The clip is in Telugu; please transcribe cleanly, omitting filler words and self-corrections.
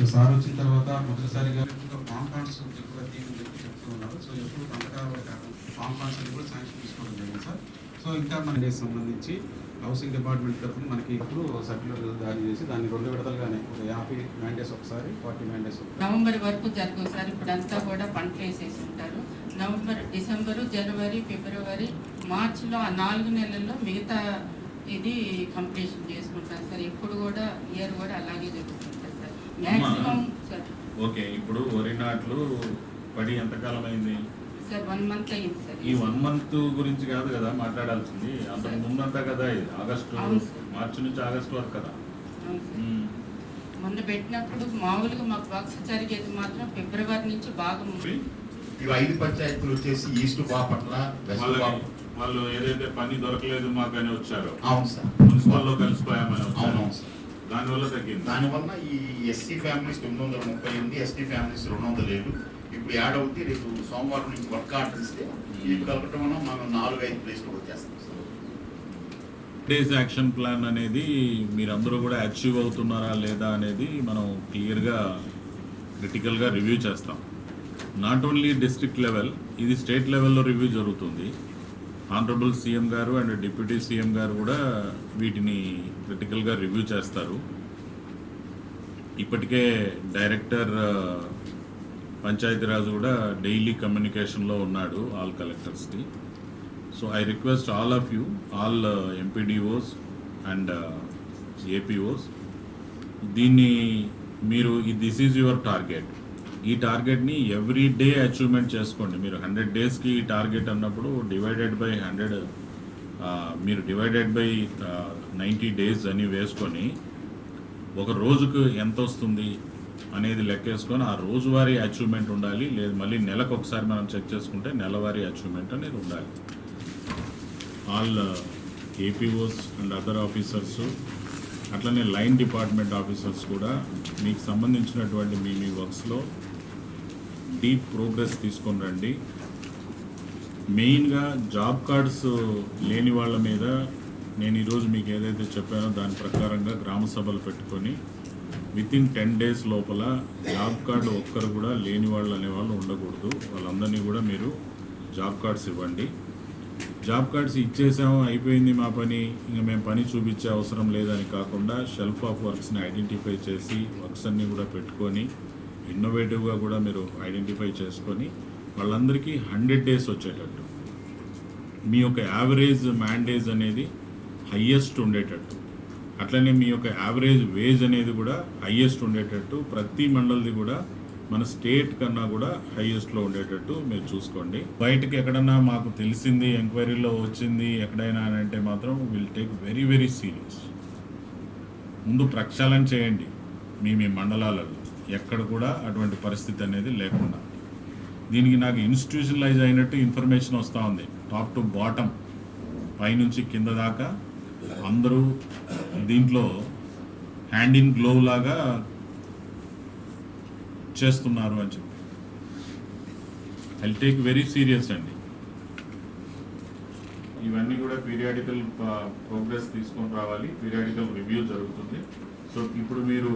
సో సార్ వచ్చిన తర్వాత మొదటిసారిగా కాంపౌండ్స్ ఎక్కువ చెప్తూ ఉన్నారు. సో ఎప్పుడు సంతకాలు కాంపౌండ్స్ కూడా శాంక్షన్ తీసుకోవడం జరిగింది సార్. సో ఇంకా మనకి సంబంధించి హౌసింగ్ డిపార్ట్మెంట్ తరఫున మనకి ఇప్పుడు సర్క్యులర్ జారీ చేసి దాన్ని 2 విడతలుగానే 50 మ్యాండేస్ ఒకసారి 40 మ్యాండేస్ నవంబర్ వరకు జరుగుతుంది సార్. ఇప్పుడంతా కూడా పంటలు వేసేసి ఉంటారు. నవంబర్, డిసెంబరు, జనవరి, ఫిబ్రవరి, మార్చిలో ఆ 4 నెలల్లో మిగతా ఇది కంప్లీషన్ చేసుకుంటారు సార్. ఇప్పుడు కూడా ఇయర్ కూడా అలాగే జరుగుతుంటారు సార్ మ్యాక్సిమం సార్. ఓకే, ఇప్పుడు వరి నాట్లు పడి ఎంతకాలం అయింది సార్? 1 మంత్ అయింది సార్. ఈ 1 మంత్ గురించి కాదు కదా మాట్లాడాల్సింది, అంతకు ముందంతా కదా ఇది ఆగస్టు, మార్చి నుంచి ఆగస్టు వరకు కదా. మొన్న పెట్టినప్పుడు మామూలుగా మాకు వర్క్స్ జరిగేది మాత్రం ఫిబ్రవరి నుంచి బాగా. ఇవి 5 పంచాయతీలు వచ్చేసి ఈస్ట్ బాపట్ల, వాళ్ళు ఏదైతే పని దొరకలేదు మాకని వచ్చారు. అవును సార్. మున్సిపల్లో కలిసిపోయామని వచ్చారు. అవును సార్. దానివల్ల తగ్గింది. దానివల్ల ఈ ఎస్సీ ఫ్యామిలీస్ 938, ఎస్టీ ఫ్యామిలీస్ 207 ఇప్పుడు యాడ్ అవుతుంది. రేపు సోమవారం నుంచి వర్క్ ఆర్డర్ ఇస్తే ఇవి కలపటం వల్ల మనం 4-5 ప్లేస్లో వచ్చేస్తాం సార్. డేస్ యాక్షన్ ప్లాన్ అనేది మీరందరూ కూడా అచీవ్ అవుతున్నారా లేదా అనేది మనం క్లియర్గా క్రిటికల్గా రివ్యూ చేస్తాం. నాట్ ఓన్లీ డిస్ట్రిక్ట్ లెవెల్, ఇది స్టేట్ లెవెల్లో రివ్యూ జరుగుతుంది. ఆనరబుల్ సీఎం గారు అండ్ డిప్యూటీ సీఎం గారు కూడా వీటిని క్రిటికల్గా రివ్యూ చేస్తారు. ఇప్పటికే డైరెక్టర్ పంచాయతీరాజ్ కూడా డైలీ కమ్యూనికేషన్లో ఉన్నాడు ఆల్ కలెక్టర్స్కి. So I request all of you, all MPDOs and APOs, దీన్ని మీరు దిస్ ఈజ్ యువర్ టార్గెట్. ఈ టార్గెట్ని ఎవ్రీ డే అచీవ్మెంట్ చేసుకోండి. మీరు 100 డేస్కి ఈ టార్గెట్ అన్నప్పుడు డివైడెడ్ బై 100, మీరు డివైడెడ్ బై 90 డేస్ అని వేసుకొని ఒక రోజుకు ఎంత వస్తుంది అనేది లెక్కేసుకొని ఆ రోజువారీ అచీవ్మెంట్ ఉండాలి. లేదు మళ్ళీ నెలకు ఒకసారి మనం చెక్ చేసుకుంటే నెలవారీ అచీవ్మెంట్ అనేది ఉండాలి. All APOs and other officers, అట్లనే లైన్ డిపార్ట్మెంట్ ఆఫీసర్స్ కూడా మీకు సంబంధించినటువంటి మీ వర్క్స్లో డీప్ ప్రోగ్రెస్ తీసుకొని రండి. మెయిన్గా జాబ్ కార్డ్స్ లేని వాళ్ళ మీద నేను ఈరోజు మీకు ఏదైతే చెప్పానో దాని ప్రకారంగా గ్రామ సభలు పెట్టుకొని వితిన్ 10 డేస్ లోపల జాబ్ కార్డు ఒక్కరు కూడా లేని వాళ్ళు అనేవాళ్ళు ఉండకూడదు. వాళ్ళందరినీ కూడా మీరు జాబ్ కార్డ్స్ ఇవ్వండి. జాబ్ కార్డ్స్ ఇచ్చేసాము, అయిపోయింది మా పని, ఇంకా మేము పని చూపించే అవసరం లేదని కాకుండా షెల్ఫ్ ఆఫ్ వర్క్స్ని ఐడెంటిఫై చేసి వర్క్స్ అన్నీ కూడా పెట్టుకొని ఇన్నోవేటివ్గా కూడా మీరు ఐడెంటిఫై చేసుకొని వాళ్ళందరికీ 100 డేస్ వచ్చేటట్టు మీ యొక్క యావరేజ్ మ్యాండేజ్ అనేది హయ్యెస్ట్ ఉండేటట్టు, అట్లనే మీ యొక్క యావరేజ్ వేజ్ అనేది కూడా హయ్యెస్ట్ ఉండేటట్టు, ప్రతి మండలిది కూడా మన స్టేట్ కన్నా కూడా హైయెస్ట్లో ఉండేటట్టు మీరు చూసుకోండి. బయటకు ఎక్కడన్నా మాకు తెలిసింది, ఎంక్వైరీలో వచ్చింది ఎక్కడైనా అని అంటే మాత్రం will take very very serious. ముందు ప్రక్షాళన చేయండి మీ మండలాలలో, ఎక్కడ కూడా అటువంటి పరిస్థితి అనేది లేకుండా. దీనికి నాకు ఇన్స్టిట్యూషనలైజ్ అయినట్టు ఇన్ఫర్మేషన్ వస్తూ ఉంది. టాప్ టు బాటమ్, పైనుంచి కింద దాకా అందరూ దీంట్లో హ్యాండ్ ఇన్ గ్లోవ్ లాగా చేస్తున్నారు అని చెప్పి ఐ టేక్ వెరీ సీరియస్ అండి. ఇవన్నీ కూడా పీరియాడికల్ ప్రోగ్రెస్ తీసుకొని రావాలి. పీరియాడికల్ రివ్యూ జరుగుతుంది. సో ఇప్పుడు మీరు